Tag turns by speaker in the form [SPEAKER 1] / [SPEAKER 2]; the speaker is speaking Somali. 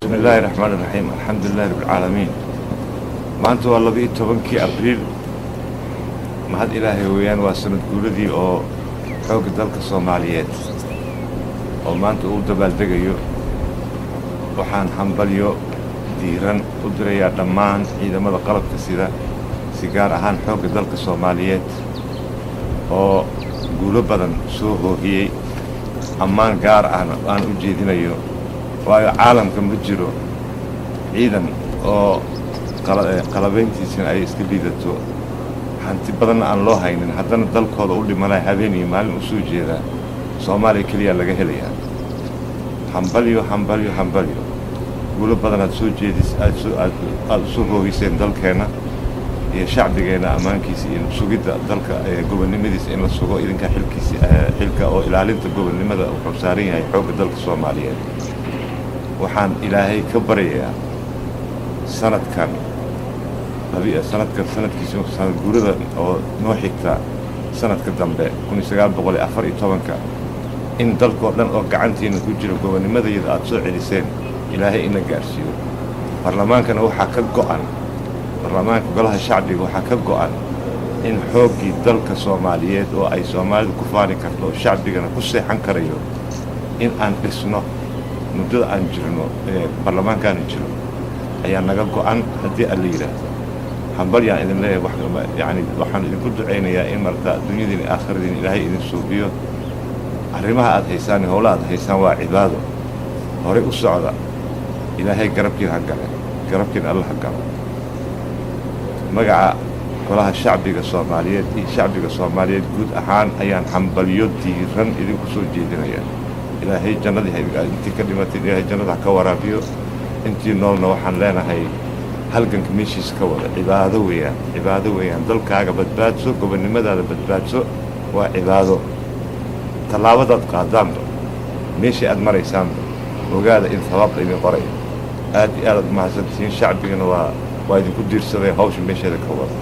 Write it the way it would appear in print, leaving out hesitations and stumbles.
[SPEAKER 1] بسم الله الرحمن الرحيم الحمد لله رب العالمين. maanta waa 12 abriil mahad ilaahay weeyaan waa sanad guuladii oo xoogga dalka Soomaaliyeed oo maanta uu dabaaldegayo. waxaan hambalyo diiran u dirayaa dhammaan ciidamada qalabka sida si gaar ahaan xoogga dalka Soomaaliyeed oo guulo badan soo hooyay ammaan gaar ah aan u jeedinayo waayo caalamka ma jiro ciidan oo qalabeyntiisana ay iska liidato hanti badan aan loo haynin haddana dalkooda u dhimanay habeen iyo maalin u soo jeeda Soomaaliya kaliya laga helayaa. hambalyo guulo badan aad soo jeedis aad soo hoogiseen dalkeena iyo shacbigeena ammaankiisa iyo sugidda dalka gobonnimadiisa in la sugo idinka xilka oo ilaalinta gobonnimada wuxuu saaran yahay xoogga dalka Soomaaliyeed. waxaan ilaahay ka baryayaa sanadkiisa sanad guurada oo noo xigta sanadka dambe 1914 in dalkoo dhan oo gacantiina ku jira gobonnimadayada aad soo celiseen ilaahay ina gaarsiiyo. baarlamaankana waxaa ka go'an baarlamaanka golaha shacbiga waxaa ka go'an in xooggii dalka Soomaaliyeed oo ay Soomaalidu ku faani karto oo shacbigana ku seexan karayo in aan dhisno muddada aan jirno baarlamaankaan jiro ayaa naga go'an haddii alla yiraahdo. hambalyaan idin leeyahay waxaan idinku duceynayaa in marka dunyadii aakhiradiin ilaahay idin suubiyo. arrimaha aad haysaan howlaha aad haysaan waa cibaado hore u socda ilaahay garabkiin ha gale garabkiin alla ha galo. magaca golaha shacbiga Soomaaliyeed iyo shacbiga Soomaaliyeed guud ahaan ayaan hambalyo diiran idinku soo jeedinayaa. ilaahay jannadii intii ka dhimatay ilaahay jannada ka waraabiyo. intii noolna waxaan leenahay halganka meeshiisa ka wada cibaado weeyaan dalkaaga badbaadso gobonnimadaada badbaadso waa cibaado. tallaabadaad qaadaanba meeshii aad maraysaanba ogaada in sabaabta idin qoray aad iyo aad mahadsantihiin. shacbigana waa idinku diirsaday hawsha meesheeda ka wada.